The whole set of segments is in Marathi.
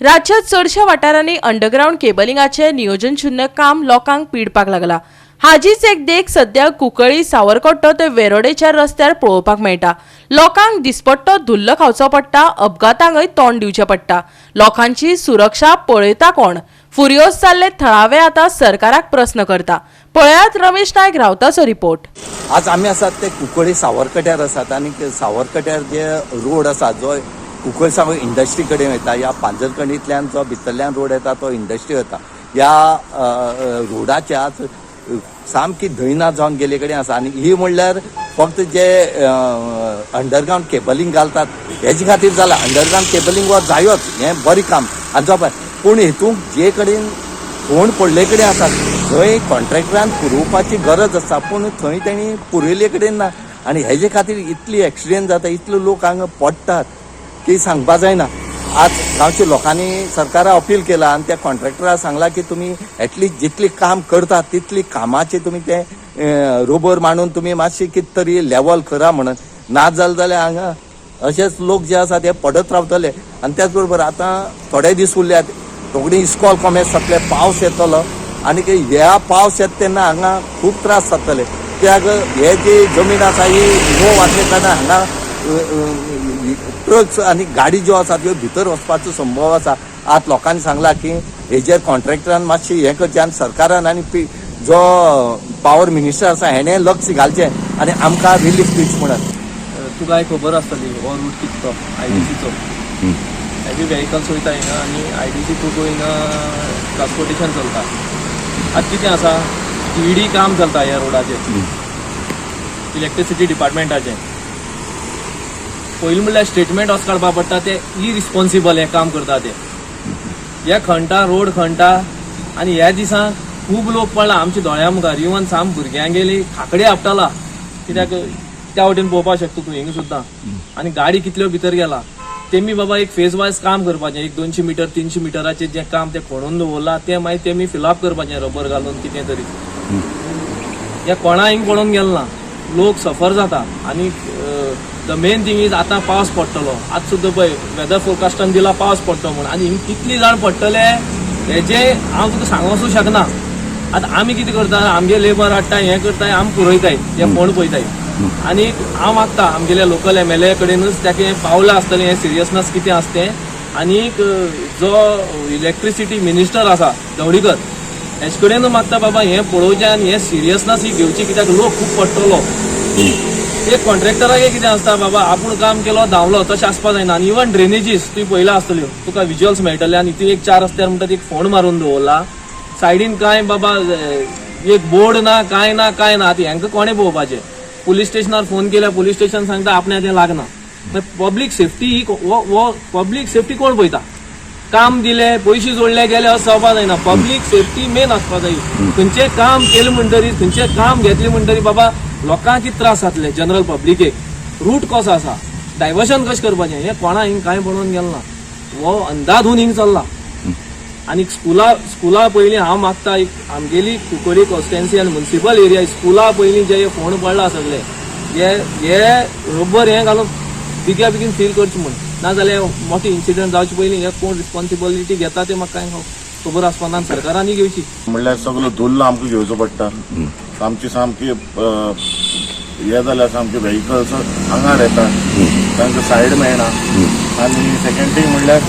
राज्यात चडशा वाठारांनी अंडरग्राउंड केबलिंगाचे नियोजन शून्य काम लोकांक पिडपाक लागला। हाजीच एक देख सध्या कुंकळ्ळी सावरकट्टो ते वेरोडेच्या रस्त्यार पळोवपाक मेळटा। लोकांक दिसपट्टो धुल्ल खावचो पडटा, अपघातांकय तोंड दिवचें पडटा। लोकांची सुरक्षा पळयता कोण? फुर्योज जाल्ले थळावे आतां सरकाराक प्रस्न करता। पळयात रमेश नायक रावताचो रिपोर्ट। आज आमी आसात ते कुंकळ्ळी सावरकट्यार आसात आनी सावरकट्यार जे रोड आसा जो कुंकळ्ळी सावन इंडस्ट्री कडेन वयता, या पांजरकंडींतल्यान जो भितरल्यान रोड येता तो इंडस्ट्री वता, या रोडाच्या आज सामकी धयना जावन गेले कडेन आसा। आनी ही म्हणल्यार फक्त जे अंडरग्राउंड केबलिंग घालतात हेजे खातीर जाला। अंडरग्राउंड केबलिंग वो जायोच, हें बरें काम आनी पूण हेतूंक जे कडेन फोंड पडले कडेन आसात थंय कॉन्ट्रॅक्टरान पुरोवपाची गरज आसा, पूण थंय तेणी पुरयले कडेन ना। आनी हेजे खातीर इतली एक्सिडेंट जाता, इतले लोक हांगा पडटात की सांगपा जायना। आज गांवच्या लोकांनी सरकारा अपील केला आनी त्या कॉन्ट्रॅक्टराक सांगला की तुमी एटलिस्ट जितली काम करतात तितली कामाचे तुमी ते रोबोर मांडून तुमी मातशी कितें तरी लेवल करा म्हणून। ना जालें जाल्यार हांगा अशेच लोक जे आसा ते पडत रावतले। आनी त्याच बरोबर आतां थोडे दीस उरल्यात, रोखडी इस्कॉल कॉमेर्स जातले, पावस येतलो आनी ह्या पावस येता तेन्ना हांगा खूब त्रास जातले। कित्याक हे जी जमीन आसा ही नो वाटले कारणान हांगा ट्रक्स आनी गाडी ज्यो आसा त्यो भितर वचपाचो संभव आसा। आज लोकांनी सांगला की हेजेर कॉन्ट्रॅक्टरान मातशें हें करचें आनी सरकारान आनी जो पावर मिनिस्टर आसा हेणें लक्ष घालचें आनी आमकां रिलीफ दिवची म्हणून। तुका खबर आसतली हो रूट कितलो आयडीसीचो, हेवी व्हेकल्स वयता हिंगा आनी आयडीसी थ्रू हिंगा ट्रान्सपोर्टेशन चलता। आतां कितें आसा, ईडी काम चलता ह्या रोडाचेर, इलेक्ट्रिसिटी डिपार्टमेंटाचें। पयलीं म्हणल्यार स्टेटमेंट वच काडपा पडटा, ते इरिस्पॉन्सिबल हें काम करता ते। हे खणटा, रोड खणटा आनी ह्या दिसांक खूब लोक पडला आमच्या दोळ्या मुखार। इवन साम भुरग्यांक गेली खाकडे आपटाला, कित्याक त्या वटेन पळोवपाक शकता तूं हिंगा सुद्दां। आनी गाडी कितल्यो भितर गेला, तेमी बाबा एक फेज वायज काम करपाचें। एक 200 मीटर 300 मिटराचें जें काम ते खणून दवरला तें मागीर तेमी फिलअप करपाचें रबर घालून कितें तरी। हे कोणा हिंग पडून गेलें ना, लोक सफर जाता। आनी द मेन थिंग इज आतां पावस पडटलो। आज सुद्दां पळय वेदर फोरकास्टान दिला पावस पडटलो म्हणून, आनी हिंग कितली जाण पडटले हेजें हांव तुका सांगूंक शकना। आतां आमी कितें करता, आमगे लेबर हाडटाय, हें करताय, आमी पुरयताय, हे फोंड पळयताय। आनी हांव मागता आमगेले लोकल MLA कडेनूच ताका पावलां आसतलें हें सिरियसनस कितें आसा तें। आनीक जो इलेक्ट्रिसिटी मिनिस्टर आसा दवडीकर हेजे कडेनूच मागता बाबा हें पळोवचें आनी हें सिरियसनस ही घेवची, कित्याक लोक खूब पडटलो। एक कॉन्ट्रॅक्टराक कितें आसता बाबा, आपूण काम केलो धांवलो तशें आसपा जायना। आनी इवन ड्रेनेजीस तुवें पळयला आसतल्यो, तुका विज्युअल्स मेळटले। आनी ती एक 4 रस्त्यार म्हणटा एक फोंड मारून दवरला, सायडीन कांय बाबा एक बोर्ड ना, कांय ना कांय ना। आतां हेंकां कोणें पळोवपाचें? पुलीस स्टेशनार फोन केल्यार पुलीस स्टेशन सांगता आपणें तें लागना। पब्लीक सेफ्टी ही पब्लीक सेफ्टी कोण पळयता? काम दिले, पयशे जोडले गेले असं जावपा जायना। पब्लीक सेफ्टी मेन आसपा जाय। खंयचें काम केलें म्हणटरीच, खंयचें काम घेतलें म्हणटरी बाबा लोकांक कितें त्रास जातले, जनरल पब्लिकेक रूट कसो आसा, डायवर्शन कशें करपाचें हें कोणा हिंग कांय पडून गेलें ना। हो अंधाधून हिंग चल्ला। आनी स्कुला पयलीं हांव मागता एक आमगेली कुंकळ्ळी कॉन्स्टिट्युएन्सी आनी म्युनिसिपल एरिया स्कुला पयलीं जे फोंड पडला सगळे हे रोबर हें घालून बेग्या बेगीन फील करचें म्हण, नाजाल्यार मोठे इन्सिडंट जावचे पयलीं हे कोण रिस्पॉन्सिबिलिटी घेता ते म्हाका कांय खबर आसपाना, सरकारांनी घेवची। म्हणल्यार सगळो धुल्ल आमकां घेवचो पडटा। आमची सामकी हे जाल्यार सामके व्हेकल्स आंगार येता, तांकां सायड मेळना। आनी सेकंड थिंग म्हणल्यार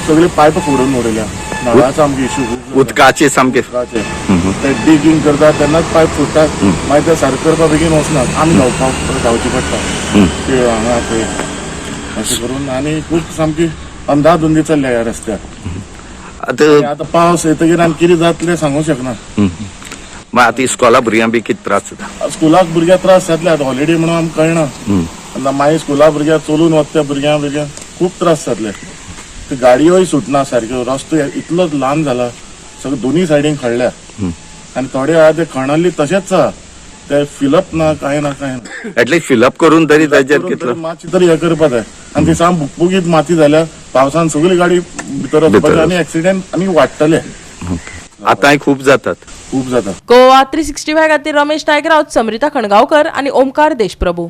सगळे पायप फोडून उडयल्या, नळाचो आमकां इश्यू उदकाचे सामके ते डिगिंग करता तेन्नाच पायप फुटतात, मागीर ते सारकें करपा बेगीन वचनात, आमी धांवची पडटा ते हांगा थंय अशें करून। आनी खूब सामकी अंधाधुंदी चल्ल्या ह्या रस्त्यार। आतां पावस येतकीर आनी कितें जातलें सांगूंक शकना। आतां इस्कॉला भुरग्यांक बी कितें त्रास जाता? स्कुलाक भुरग्यांक त्रास जातले, आतां हॉलिडे म्हणून आमकां कळना। मागीर स्कुला भुरग्यांक चलून वता त्या भुरग्यांक खूब त्रास जातले। ते गाडयोय सुटना सारक्यो, रस्तो इतलो ल्हान जाला, सगळें दोनी सायडीन खणल्या। आनी थोडे आहा ते खणल्ले तशेंच आहा, ते फिलअप ना कांय ना कांय ना। एटलीस्ट फिलअप करून तरी ताजेर कितलो मातशें तरी हें करपा जाय। आनी ती साम बुकबुकीत माती जाल्या, पावसान सगळी गाडी भितर वचपाची आनी एक्सिडेंट आनी वाडटले। आतांय खूब जातात। गोवा 365 खातीर रमेश नायक रावत, समरिता खणगांवकर आनी ओमकार देशप्रभू।